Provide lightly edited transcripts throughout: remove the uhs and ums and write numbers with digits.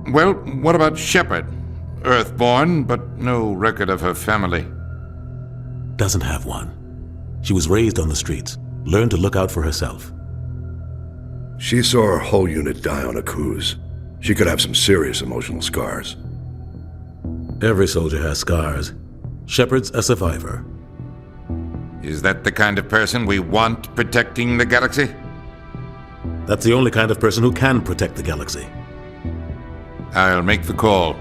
Well, what about Shepard? Earthborn, but no record of her family. Doesn't have one. She was raised on the streets, learned to look out for herself. She saw her whole unit die on a cruise. She could have some serious emotional scars. Every soldier has scars. Shepard's a survivor. Is that the kind of person we want protecting the galaxy? That's the only kind of person who can protect the galaxy. I'll make the call.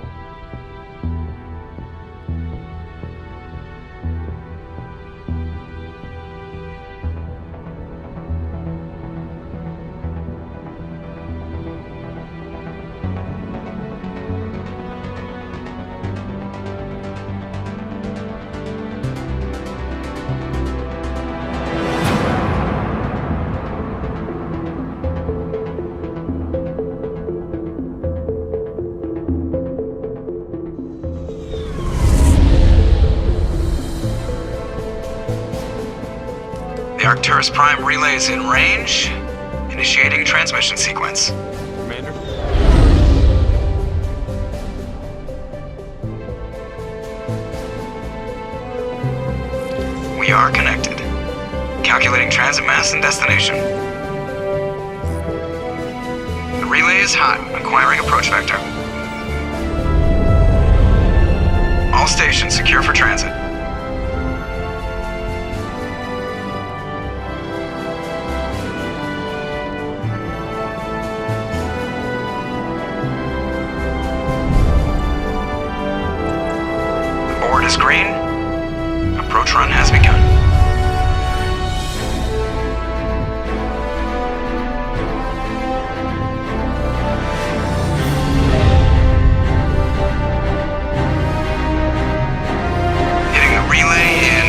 The Arcturus Prime relay is in range. Initiating transmission sequence. Commander? We are connected. Calculating transit mass and destination. The relay is hot. Acquiring approach vector. All stations secure for transit. Board is green. Approach run has begun. Hitting the relay in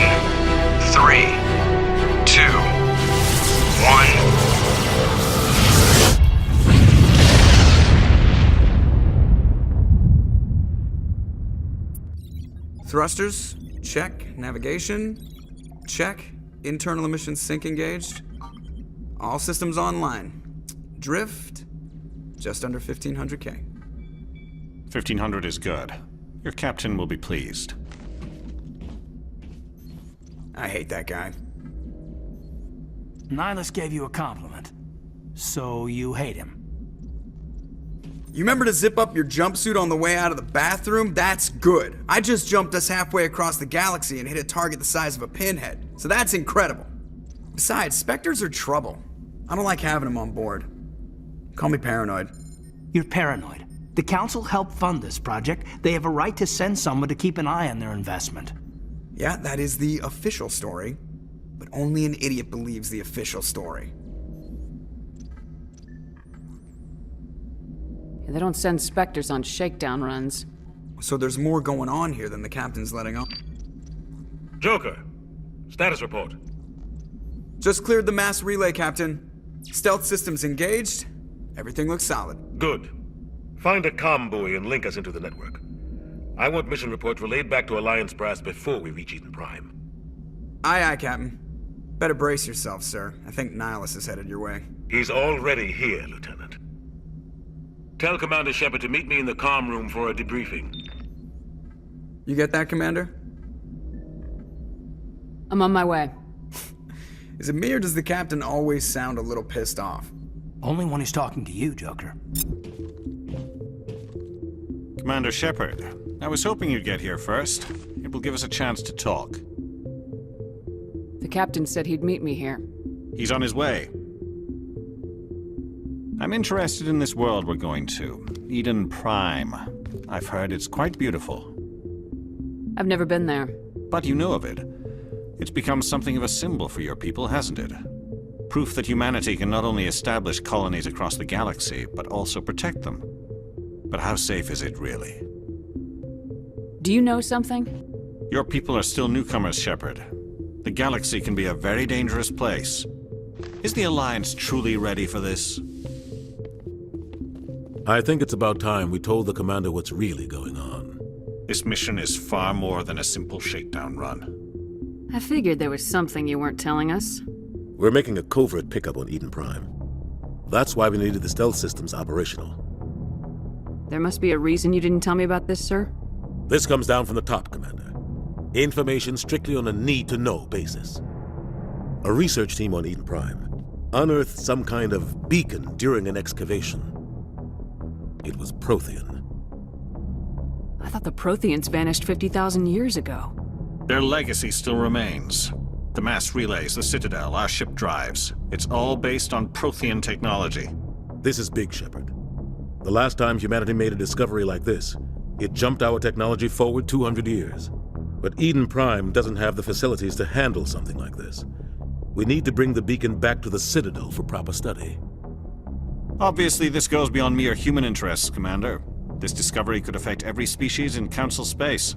3, 2, 1. Thrusters, check. Navigation, check. Internal emissions sync engaged. All systems online. Drift, just under 1500K. 1500 is good. Your captain will be pleased. I hate that guy. Nihilus gave you a compliment. So you hate him. You remember to zip up your jumpsuit on the way out of the bathroom? That's good. I just jumped us halfway across the galaxy and hit a target the size of a pinhead. So that's incredible. Besides, Spectres are trouble. I don't like having them on board. Call me paranoid. You're paranoid. The Council helped fund this project. They have a right to send someone to keep an eye on their investment. Yeah, that is the official story. But only an idiot believes the official story. They don't send Spectres on shakedown runs. So there's more going on here than the captain's letting on. Joker, status report. Just cleared the mass relay, Captain. Stealth systems engaged. Everything looks solid. Good. Find a comm buoy and link us into the network. I want mission reports relayed back to Alliance Brass before we reach Eden Prime. Aye, aye, Captain. Better brace yourself, sir. I think Nihilus is headed your way. He's already here, Lieutenant. Tell Commander Shepard to meet me in the comm room for a debriefing. You get that, Commander? I'm on my way. Is it me or does the Captain always sound a little pissed off? Only when he's talking to you, Joker. Commander Shepard, I was hoping you'd get here first. It will give us a chance to talk. The captain said he'd meet me here. He's on his way. I'm interested in this world we're going to, Eden Prime. I've heard it's quite beautiful. I've never been there. But you know of it. It's become something of a symbol for your people, hasn't it? Proof that humanity can not only establish colonies across the galaxy, but also protect them. But how safe is it, really? Do you know something? Your people are still newcomers, Shepard. The galaxy can be a very dangerous place. Is the Alliance truly ready for this? I think it's about time we told the commander what's really going on. This mission is far more than a simple shakedown run. I figured there was something you weren't telling us. We're making a covert pickup on Eden Prime. That's why we needed the stealth systems operational. There must be a reason you didn't tell me about this, sir? This comes down from the top, Commander. Information strictly on a need-to-know basis. A research team on Eden Prime unearthed some kind of beacon during an excavation. It was Prothean. I thought the Protheans vanished 50,000 years ago. Their legacy still remains. The mass relays, the Citadel, our ship drives. It's all based on Prothean technology. This is big, Shepard. The last time humanity made a discovery like this, it jumped our technology forward 200 years. But Eden Prime doesn't have the facilities to handle something like this. We need to bring the beacon back to the Citadel for proper study. Obviously, this goes beyond mere human interests, Commander. This discovery could affect every species in Council space.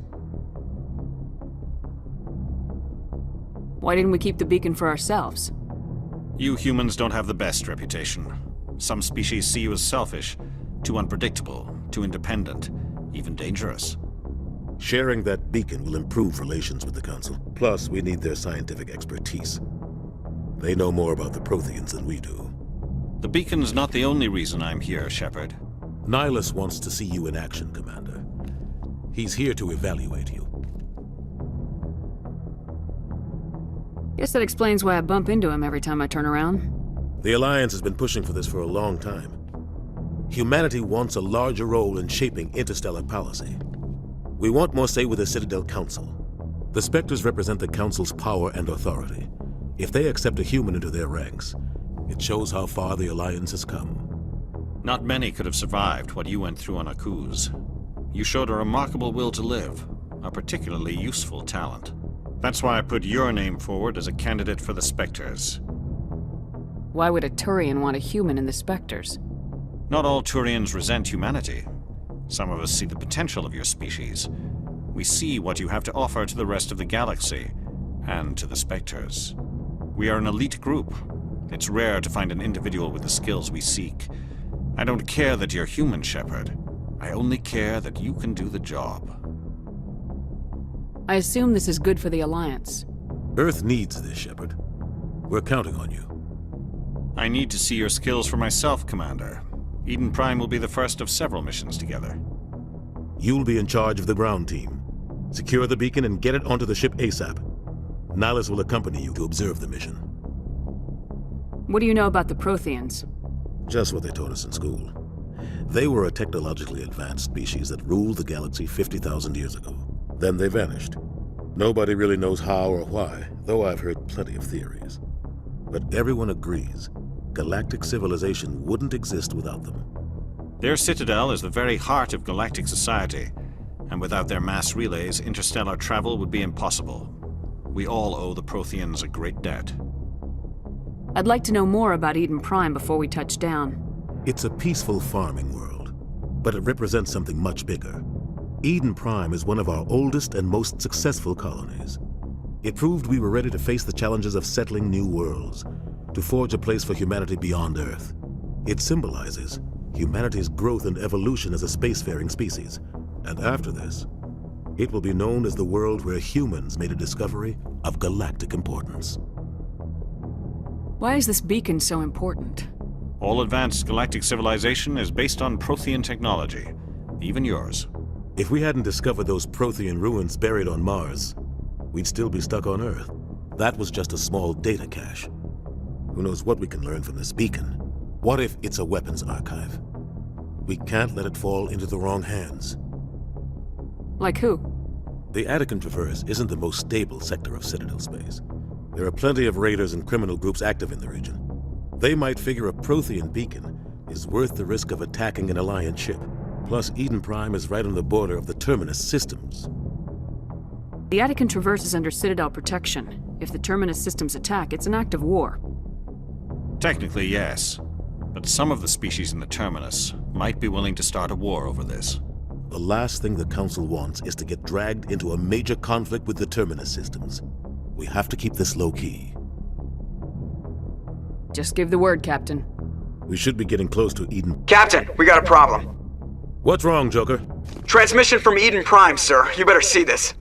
Why didn't we keep the beacon for ourselves? You humans don't have the best reputation. Some species see you as selfish, too unpredictable, too independent, even dangerous. Sharing that beacon will improve relations with the Council. Plus, we need their scientific expertise. They know more about the Protheans than we do. The beacon's not the only reason I'm here, Shepard. Nihilus wants to see you in action, Commander. He's here to evaluate you. Guess that explains why I bump into him every time I turn around. The Alliance has been pushing for this for a long time. Humanity wants a larger role in shaping interstellar policy. We want more say with the Citadel Council. The Spectres represent the Council's power and authority. If they accept a human into their ranks, it shows how far the Alliance has come. Not many could have survived what you went through on Akuz. You showed a remarkable will to live, a particularly useful talent. That's why I put your name forward as a candidate for the Spectres. Why would a Turian want a human in the Spectres? Not all Turians resent humanity. Some of us see the potential of your species. We see what you have to offer to the rest of the galaxy, and to the Spectres. We are an elite group. It's rare to find an individual with the skills we seek. I don't care that you're human, Shepard. I only care that you can do the job. I assume this is good for the Alliance. Earth needs this, Shepard. We're counting on you. I need to see your skills for myself, Commander. Eden Prime will be the first of several missions together. You'll be in charge of the ground team. Secure the beacon and get it onto the ship ASAP. Nihilus will accompany you to observe the mission. What do you know about the Protheans? Just what they taught us in school. They were a technologically advanced species that ruled the galaxy 50,000 years ago. Then they vanished. Nobody really knows how or why, though I've heard plenty of theories. But everyone agrees, galactic civilization wouldn't exist without them. Their citadel is the very heart of galactic society, and without their mass relays, interstellar travel would be impossible. We all owe the Protheans a great debt. I'd like to know more about Eden Prime before we touch down. It's a peaceful farming world, but it represents something much bigger. Eden Prime is one of our oldest and most successful colonies. It proved we were ready to face the challenges of settling new worlds, to forge a place for humanity beyond Earth. It symbolizes humanity's growth and evolution as a spacefaring species. And after this, it will be known as the world where humans made a discovery of galactic importance. Why is this beacon so important? All advanced galactic civilization is based on Prothean technology, even yours. If we hadn't discovered those Prothean ruins buried on Mars, we'd still be stuck on Earth. That was just a small data cache. Who knows what we can learn from this beacon? What if it's a weapons archive? We can't let it fall into the wrong hands. Like who? The Attican Traverse isn't the most stable sector of Citadel space. There are plenty of raiders and criminal groups active in the region. They might figure a Prothean beacon is worth the risk of attacking an Alliance ship. Plus, Eden Prime is right on the border of the Terminus systems. The Attican Traverse is under Citadel protection. If the Terminus systems attack, it's an act of war. Technically, yes. But some of the species in the Terminus might be willing to start a war over this. The last thing the Council wants is to get dragged into a major conflict with the Terminus systems. We have to keep this low-key. Just give the word, Captain. We should be getting close to Eden. Captain, we got a problem. What's wrong, Joker? Transmission from Eden Prime, sir. You better see this.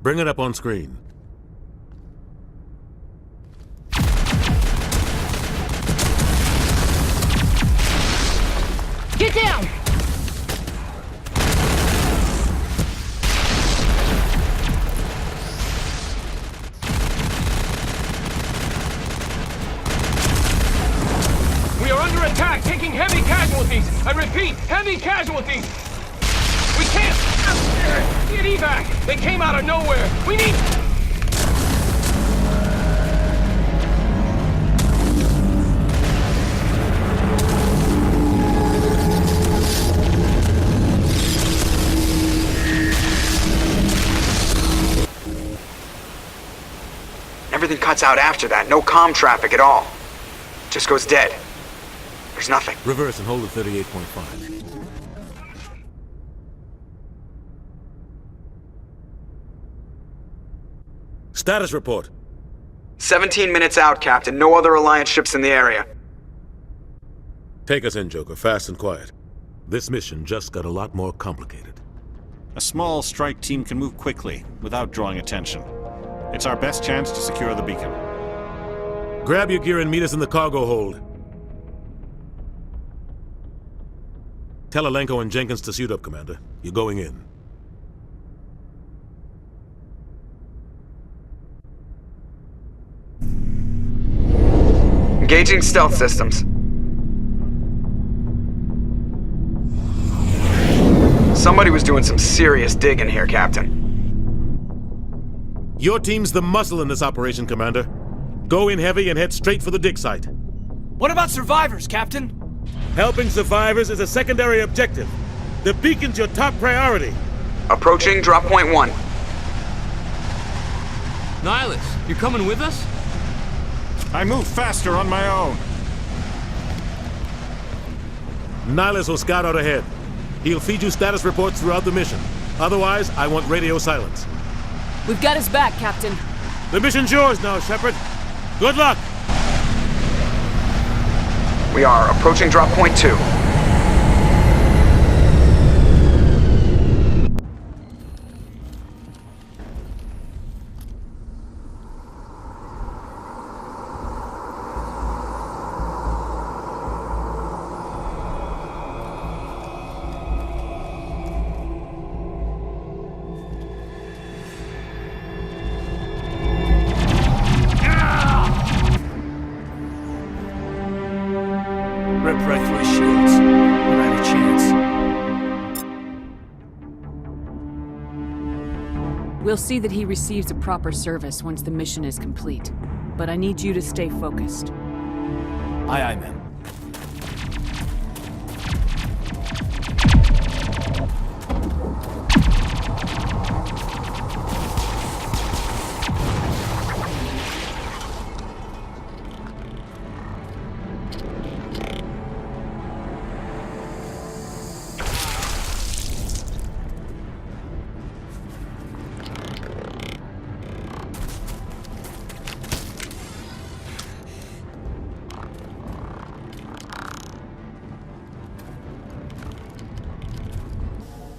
Bring it up on screen. Get down! under attack, taking heavy casualties. I repeat, heavy casualties. We can't get evac. They came out of nowhere. We need... Everything cuts out after that. No comm traffic at all. Just goes dead. There's nothing. Reverse and hold at 38.5. Status report. 17 minutes out, Captain. No other Alliance ships in the area. Take us in, Joker, fast and quiet. This mission just got a lot more complicated. A small strike team can move quickly, without drawing attention. It's our best chance to secure the beacon. Grab your gear and meet us in the cargo hold. Tell Alenko and Jenkins to suit up, Commander. You're going in. Engaging stealth systems. Somebody was doing some serious digging here, Captain. Your team's the muscle in this operation, Commander. Go in heavy and head straight for the dig site. What about survivors, Captain? Helping survivors is a secondary objective. The beacon's your top priority. Approaching drop point 1. Nihilus, you coming with us? I move faster on my own. Nihilus will scout out ahead. He'll feed you status reports throughout the mission. Otherwise, I want radio silence. We've got his back, Captain. The mission's yours now, Shepard. Good luck! We are approaching drop point 2. Rip right through his shields. We're out of chance. We'll see that he receives a proper service once the mission is complete. But I need you to stay focused. Aye, aye, ma'am.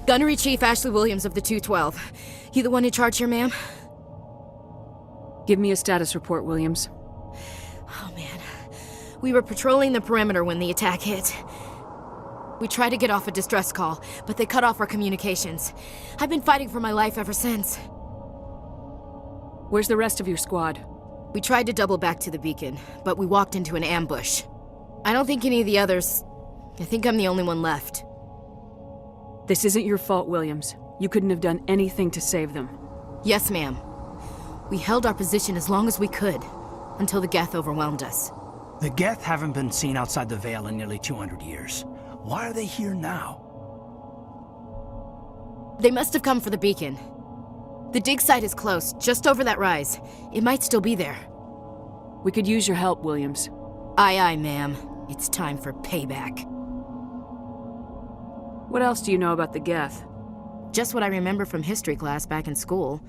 Gunnery Chief Ashley Williams of the 212. You the one in charge here, ma'am? Give me a status report, Williams. Oh, man. We were patrolling the perimeter when the attack hit. We tried to get off a distress call, but they cut off our communications. I've been fighting for my life ever since. Where's the rest of your squad? We tried to double back to the beacon, but we walked into an ambush. I don't think any of the others... I think I'm the only one left. This isn't your fault, Williams. You couldn't have done anything to save them. Yes, ma'am. We held our position as long as we could, until the Geth overwhelmed us. The Geth haven't been seen outside the Veil in nearly 200 years. Why are they here now? They must have come for the beacon. The dig site is close, just over that rise. It might still be there. We could use your help, Williams. Aye, aye, ma'am. It's time for payback. What else do you know about the Geth? Just what I remember from history class back in school.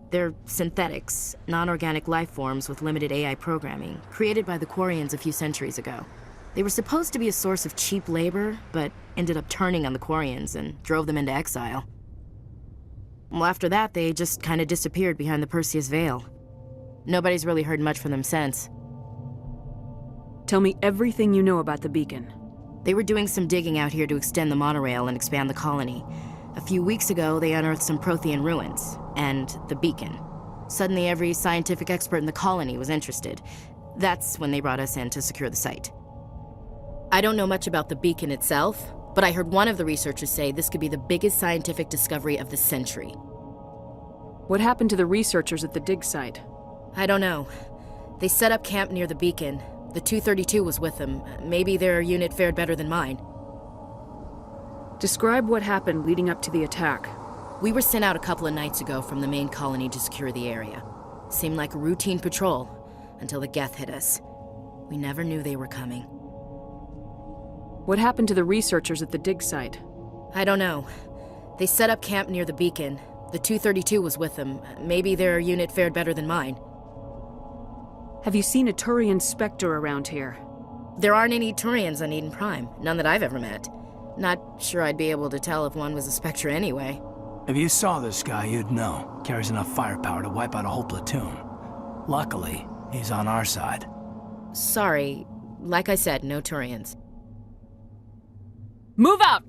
They're synthetics, non-organic life forms with limited AI programming, created by the Quarians a few centuries ago. They were supposed to be a source of cheap labor, but ended up turning on the Quarians and drove them into exile. Well, after that, they just kind of disappeared behind the Perseus Veil. Nobody's really heard much from them since. Tell me everything you know about the beacon. They were doing some digging out here to extend the monorail and expand the colony. A few weeks ago, they unearthed some Prothean ruins, and the beacon. Suddenly, every scientific expert in the colony was interested. That's when they brought us in to secure the site. I don't know much about the beacon itself, but I heard one of the researchers say this could be the biggest scientific discovery of the century. What happened to the researchers at the dig site? I don't know. They set up camp near the beacon. The 232 was with them. Maybe their unit fared better than mine. Describe what happened leading up to the attack. We were sent out a couple of nights ago from the main colony to secure the area. Seemed like a routine patrol, until the Geth hit us. We never knew they were coming. What happened to the researchers at the dig site? I don't know. They set up camp near the beacon. The 232 was with them. Maybe their unit fared better than mine. Have you seen a Turian Spectre around here? There aren't any Turians on Eden Prime. None that I've ever met. Not sure I'd be able to tell if one was a Spectre anyway. If you saw this guy, you'd know. Carries enough firepower to wipe out a whole platoon. Luckily, he's on our side. Sorry. Like I said, no Turians. Move out!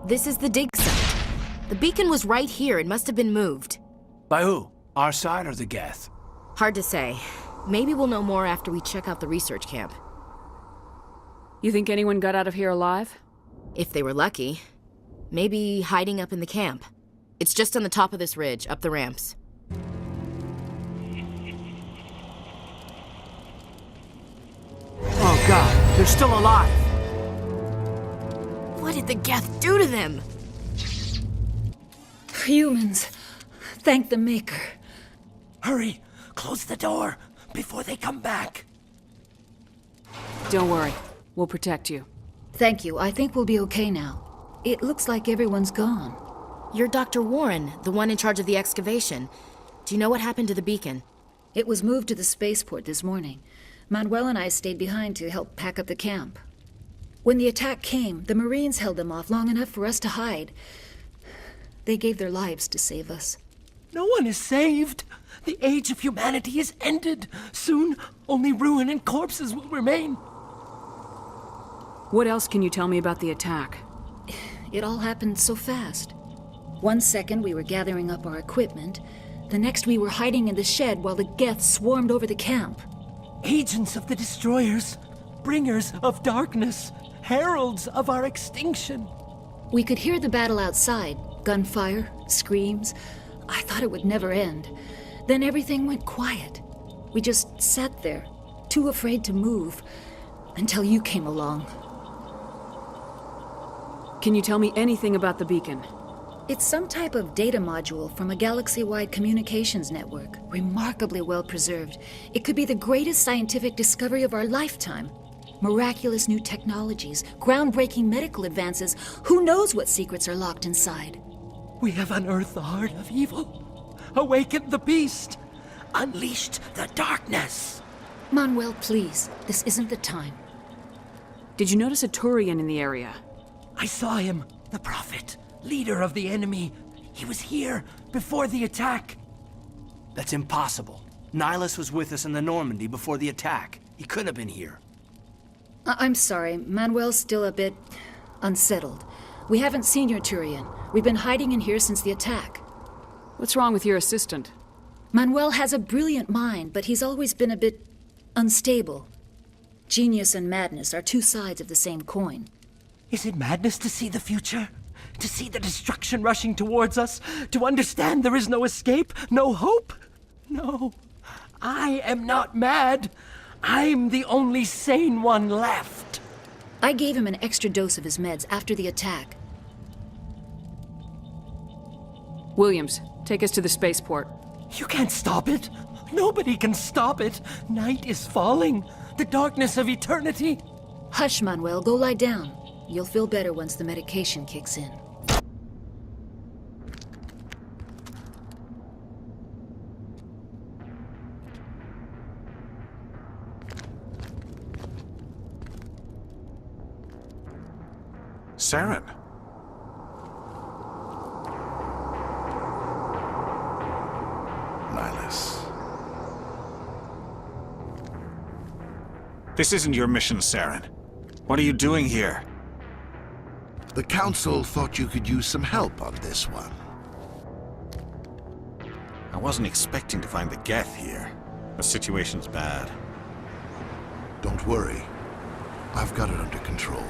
This is the dig site. The beacon was right here. It must have been moved. By who? Our side or the Geth? Hard to say. Maybe we'll know more after we check out the research camp. You think anyone got out of here alive? If they were lucky. Maybe hiding up in the camp. It's just on the top of this ridge, up the ramps. Oh God, they're still alive! What did the Geth do to them? Humans. Thank the Maker. Hurry! Close the door before they come back. Don't worry. We'll protect you. Thank you. I think we'll be okay now. It looks like everyone's gone. You're Dr. Warren, the one in charge of the excavation. Do you know what happened to the beacon? It was moved to the spaceport this morning. Manuel and I stayed behind to help pack up the camp. When the attack came, the Marines held them off long enough for us to hide. They gave their lives to save us. No one is saved. The age of humanity is ended. Soon, only ruin and corpses will remain. What else can you tell me about the attack? It all happened so fast. 1 second we were gathering up our equipment. The next we were hiding in the shed while the Geth swarmed over the camp. Agents of the Destroyers, bringers of darkness, heralds of our extinction. We could hear the battle outside. Gunfire, screams. I thought it would never end. Then everything went quiet. We just sat there, too afraid to move, until you came along. Can you tell me anything about the beacon? It's some type of data module from a galaxy-wide communications network, remarkably well preserved. It could be the greatest scientific discovery of our lifetime. Miraculous new technologies, groundbreaking medical advances. Who knows what secrets are locked inside? We have unearthed the heart of evil, awakened the beast, unleashed the darkness. Manuel, please, this isn't the time. Did you notice a Turian in the area? I saw him, the Prophet, leader of the enemy. He was here before the attack. That's impossible. Nihilus was with us in the Normandy before the attack. He couldn't have been here. I'm sorry, Manuel's still a bit unsettled. We haven't seen your Turian. We've been hiding in here since the attack. What's wrong with your assistant? Manuel has a brilliant mind, but he's always been a bit unstable. Genius and madness are two sides of the same coin. Is it madness to see the future? To see the destruction rushing towards us? To understand there is no escape? No hope? No. I am not mad. I'm the only sane one left. I gave him an extra dose of his meds after the attack. Williams, take us to the spaceport. You can't stop it. Nobody can stop it. Night is falling. The darkness of eternity. Hush, Manuel. Go lie down. You'll feel better once the medication kicks in. Saren. Nihilus. This isn't your mission, Saren. What are you doing here? The Council thought you could use some help on this one. I wasn't expecting to find the Geth here. The situation's bad. Don't worry. I've got it under control.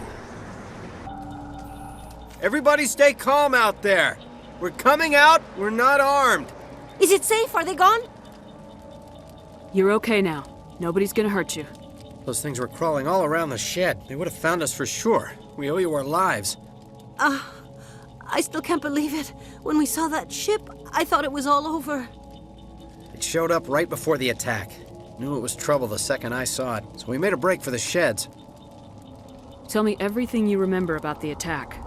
Everybody stay calm out there. We're coming out. We're not armed. Is it safe? Are they gone? You're okay now. Nobody's gonna hurt you. Those things were crawling all around the shed. They would have found us for sure. We owe you our lives. I still can't believe it. When we saw that ship, I thought it was all over. It showed up right before the attack. Knew it was trouble the second I saw it, so we made a break for the sheds. Tell me everything you remember about the attack.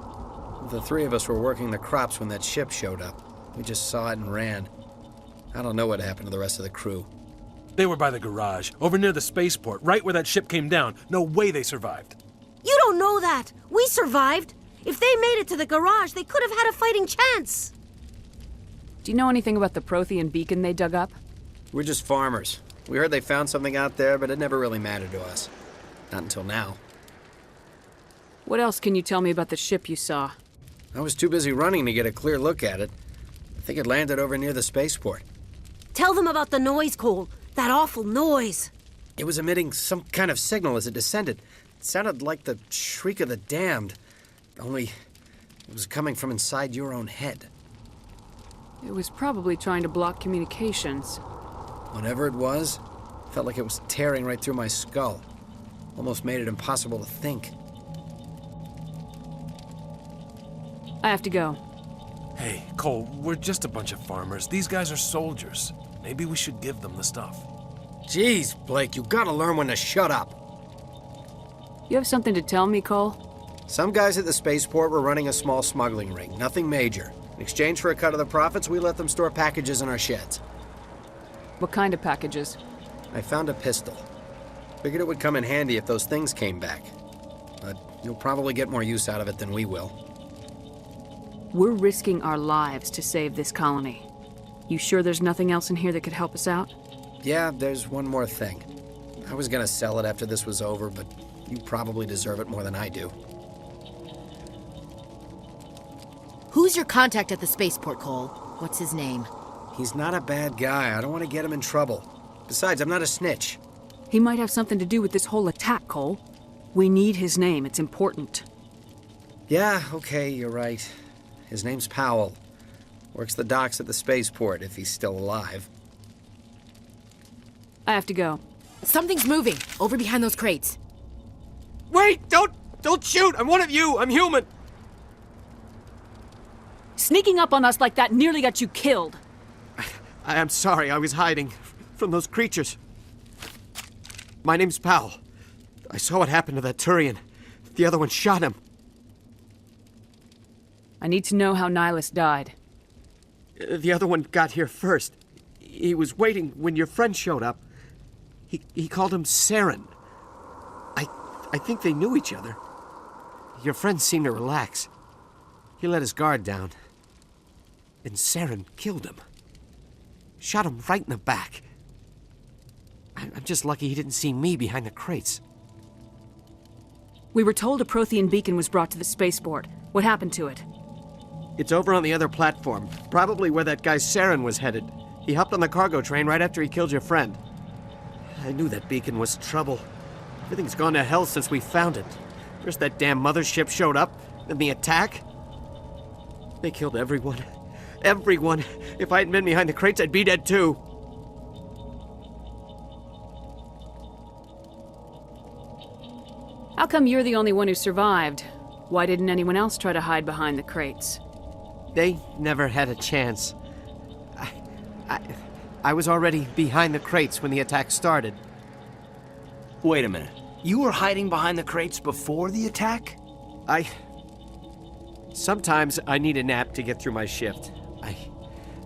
The three of us were working the crops when that ship showed up. We just saw it and ran. I don't know what happened to the rest of the crew. They were by the garage, over near the spaceport, right where that ship came down. No way they survived. You don't know that. We survived. If they made it to the garage, they could have had a fighting chance. Do you know anything about the Prothean beacon they dug up? We're just farmers. We heard they found something out there, but it never really mattered to us. Not until now. What else can you tell me about the ship you saw? I was too busy running to get a clear look at it. I think it landed over near the spaceport. Tell them about the noise, Cole. That awful noise. It was emitting some kind of signal as it descended. It sounded like the shriek of the damned. Only it was coming from inside your own head. It was probably trying to block communications. Whatever it was, felt like it was tearing right through my skull. Almost made it impossible to think. I have to go. Hey, Cole, we're just a bunch of farmers. These guys are soldiers. Maybe we should give them the stuff. Jeez, Blake, you gotta learn when to shut up. You have something to tell me, Cole? Some guys at the spaceport were running a small smuggling ring, nothing major. In exchange for a cut of the profits, we let them store packages in our sheds. What kind of packages? I found a pistol. Figured it would come in handy if those things came back. But you'll probably get more use out of it than we will. We're risking our lives to save this colony. You sure there's nothing else in here that could help us out? Yeah, there's one more thing. I was gonna sell it after this was over, but you probably deserve it more than I do. Who's your contact at the spaceport, Cole? What's his name? He's not a bad guy. I don't want to get him in trouble. Besides, I'm not a snitch. He might have something to do with this whole attack, Cole. We need his name. It's important. Yeah, okay, you're right. His name's Powell. Works the docks at the spaceport, if he's still alive. I have to go. Something's moving, over behind those crates. Wait! Don't shoot! I'm one of you! I'm human! Sneaking up on us like that nearly got you killed. I'm sorry, I was hiding from those creatures. My name's Powell. I saw what happened to that Turian. The other one shot him. I need to know how Nihilus died. The other one got here first. He was waiting when your friend showed up. He called him Saren. I think they knew each other. Your friend seemed to relax. He let his guard down. And Saren killed him. Shot him right in the back. I'm just lucky he didn't see me behind the crates. We were told a Prothean beacon was brought to the spaceport. What happened to it? It's over on the other platform, probably where that guy Saren was headed. He hopped on the cargo train right after he killed your friend. I knew that beacon was trouble. Everything's gone to hell since we found it. First that damn mothership showed up, then the attack. They killed everyone. Everyone. If I hadn't been behind the crates, I'd be dead too. How come you're the only one who survived? Why didn't anyone else try to hide behind the crates? They never had a chance. I was already behind the crates when the attack started. Wait a minute. You were hiding behind the crates before the attack? Sometimes I need a nap to get through my shift.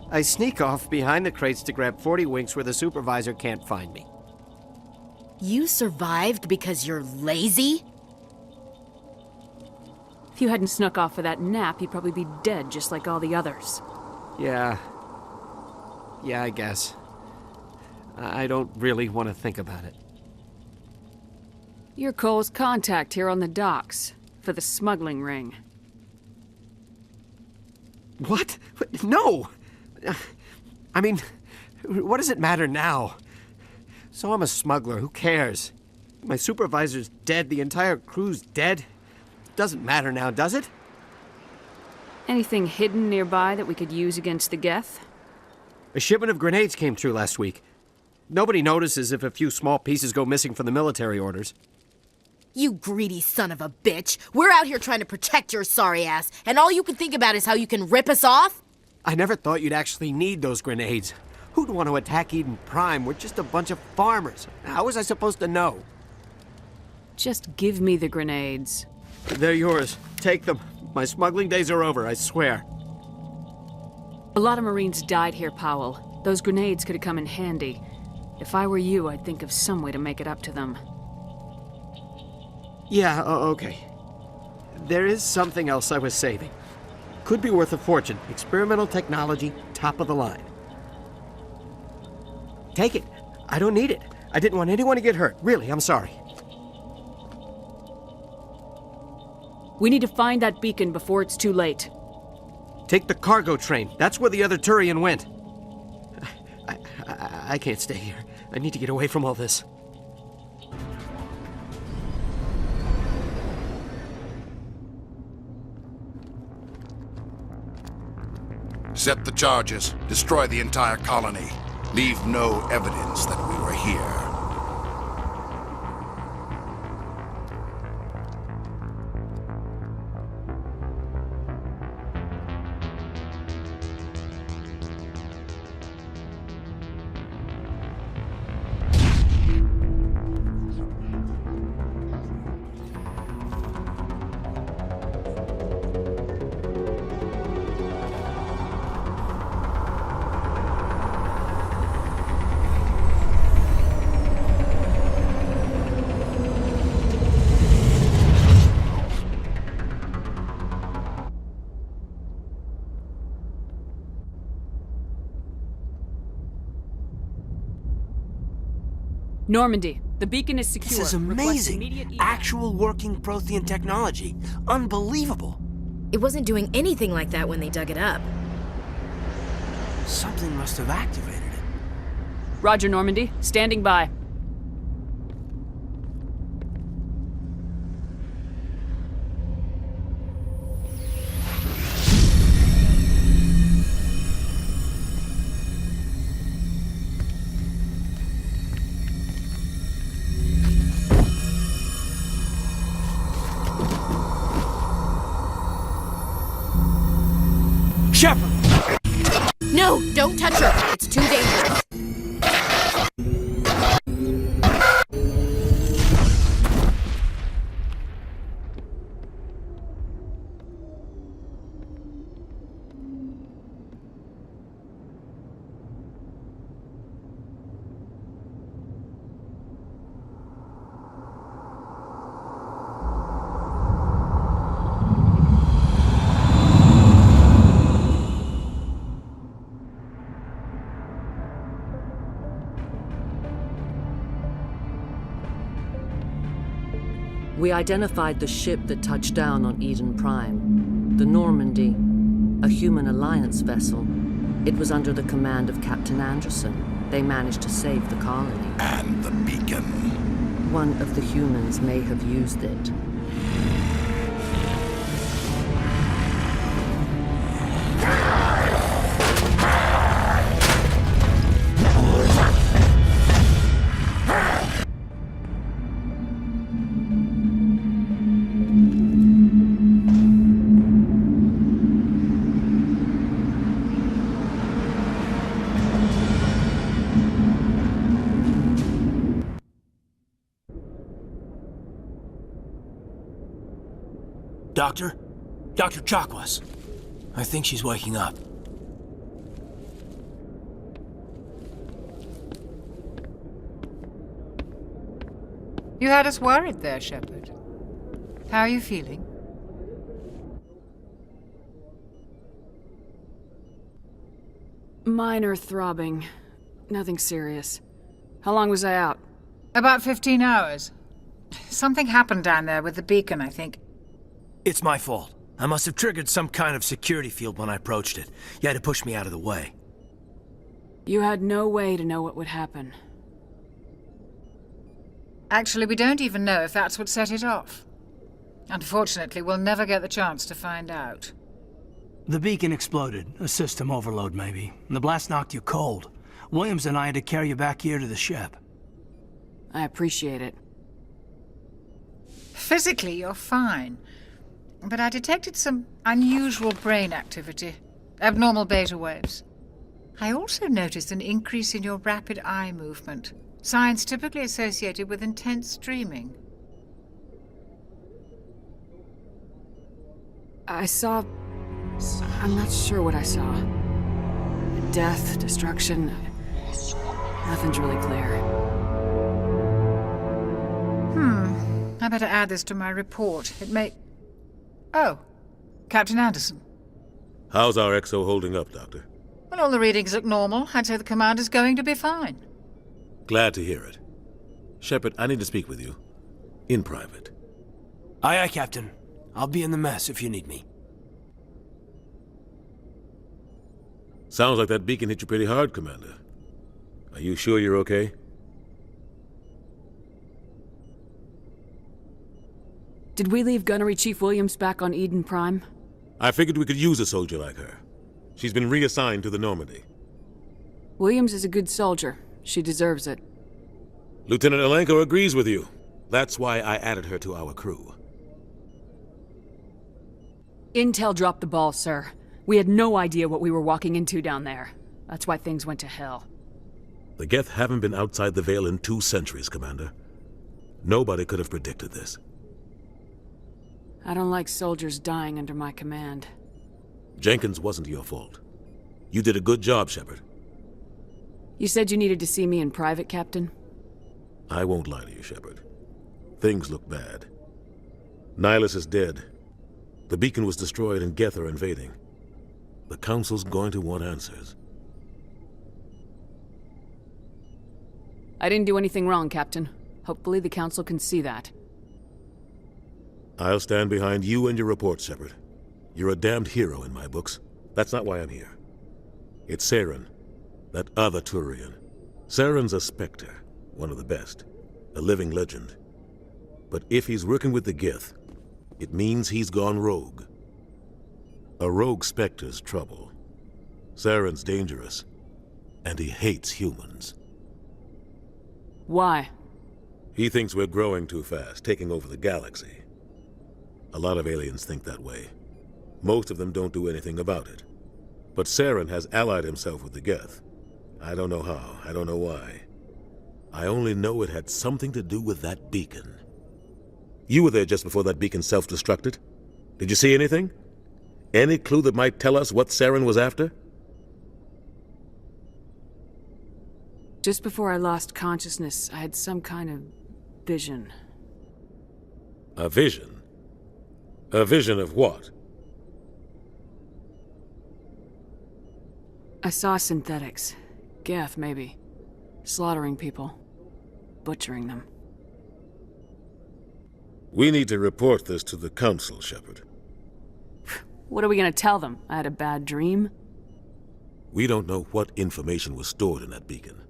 I sneak off behind the crates to grab 40 winks where the supervisor can't find me. You survived because you're lazy? If you hadn't snuck off for that nap, you'd probably be dead just like all the others. Yeah, I guess. I don't really want to think about it. You're Cole's contact here on the docks for the smuggling ring. What? No! I mean, what does it matter now? So I'm a smuggler, who cares? My supervisor's dead, the entire crew's dead. Doesn't matter now, does it? Anything hidden nearby that we could use against the Geth? A shipment of grenades came through last week. Nobody notices if a few small pieces go missing from the military orders. You greedy son of a bitch. We're out here trying to protect your sorry ass, and all you can think about is how you can rip us off? I never thought you'd actually need those grenades. Who'd want to attack Eden Prime? We're just a bunch of farmers. How was I supposed to know? Just give me the grenades. They're yours. Take them. My smuggling days are over, I swear. A lot of Marines died here, Powell. Those grenades could have come in handy. If I were you, I'd think of some way to make it up to them. Yeah, okay. There is something else I was saving. Could be worth a fortune. Experimental technology, top of the line. Take it. I don't need it. I didn't want anyone to get hurt. Really, I'm sorry. We need to find that beacon before it's too late. Take the cargo train. That's where the other Turian went. I can't stay here. I need to get away from all this. Set the charges. Destroy the entire colony. Leave no evidence that we were here. Normandy, the beacon is secure. This is amazing. Actual working Prothean technology. Unbelievable. It wasn't doing anything like that when they dug it up. Something must have activated it. Roger, Normandy. Standing by. Shepard! No, don't touch her. It's too dangerous. We identified the ship that touched down on Eden Prime, the Normandy, a human alliance vessel. It was under the command of Captain Anderson. They managed to save the colony. And the beacon. One of the humans may have used it. Doctor? Dr. Chakwas. I think she's waking up. You had us worried there, Shepard. How are you feeling? Minor throbbing. Nothing serious. How long was I out? About 15 hours. Something happened down there with the beacon, I think. It's my fault. I must have triggered some kind of security field when I approached it. You had to push me out of the way. You had no way to know what would happen. Actually, we don't even know if that's what set it off. Unfortunately, we'll never get the chance to find out. The beacon exploded. A system overload, maybe. And the blast knocked you cold. Williams and I had to carry you back here to the ship. I appreciate it. Physically, you're fine. But I detected some unusual brain activity. Abnormal beta waves. I also noticed an increase in your rapid eye movement. Signs typically associated with intense dreaming. I'm not sure what I saw. Death, destruction. Nothing's really clear. I better add this to my report. It may... Oh, Captain Anderson. How's our XO holding up, Doctor? Well, all the readings look normal. I'd say the commander's going to be fine. Glad to hear it. Shepard, I need to speak with you. In private. Aye, aye, Captain. I'll be in the mess if you need me. Sounds like that beacon hit you pretty hard, Commander. Are you sure you're okay? Did we leave Gunnery Chief Williams back on Eden Prime? I figured we could use a soldier like her. She's been reassigned to the Normandy. Williams is a good soldier. She deserves it. Lieutenant Alenko agrees with you. That's why I added her to our crew. Intel dropped the ball, sir. We had no idea what we were walking into down there. That's why things went to hell. The Geth haven't been outside the Veil in 2 centuries, Commander. Nobody could have predicted this. I don't like soldiers dying under my command. Jenkins wasn't your fault. You did a good job, Shepard. You said you needed to see me in private, Captain? I won't lie to you, Shepard. Things look bad. Nihilus is dead. The beacon was destroyed and Geth are invading. The Council's going to want answers. I didn't do anything wrong, Captain. Hopefully the Council can see that. I'll stand behind you and your report, Shepard. You're a damned hero in my books. That's not why I'm here. It's Saren, that other Turian. Saren's a Spectre, one of the best, a living legend. But if he's working with the Geth, it means he's gone rogue. A rogue Spectre's trouble. Saren's dangerous, and he hates humans. Why? He thinks we're growing too fast, taking over the galaxy. A lot of aliens think that way. Most of them don't do anything about it. But Saren has allied himself with the Geth. I don't know how, I don't know why. I only know it had something to do with that beacon. You were there just before that beacon self-destructed. Did you see anything? Any clue that might tell us what Saren was after? Just before I lost consciousness, I had some kind of vision. A vision? A vision of what? I saw synthetics. Geth, maybe. Slaughtering people. Butchering them. We need to report this to the Council, Shepard. What are we gonna tell them? I had a bad dream? We don't know what information was stored in that beacon.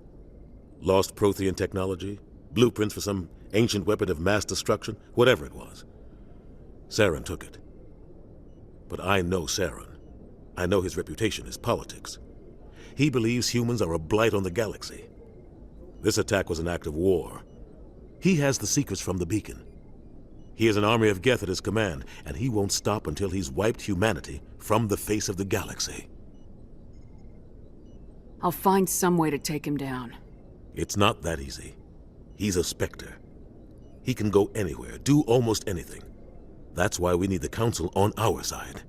Lost Prothean technology? Blueprints for some ancient weapon of mass destruction? Whatever it was. Saren took it. But I know Saren. I know his reputation is politics. He believes humans are a blight on the galaxy. This attack was an act of war. He has the secrets from the beacon. He has an army of Geth at his command, and he won't stop until he's wiped humanity from the face of the galaxy. I'll find some way to take him down. It's not that easy. He's a Spectre. He can go anywhere, do almost anything. That's why we need the Council on our side.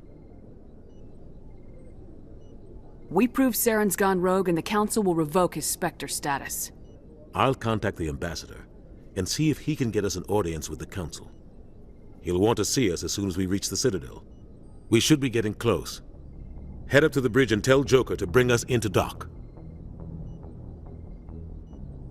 We prove Saren's gone rogue and the Council will revoke his Spectre status. I'll contact the Ambassador and see if he can get us an audience with the Council. He'll want to see us as soon as we reach the Citadel. We should be getting close. Head up to the bridge and tell Joker to bring us into dock.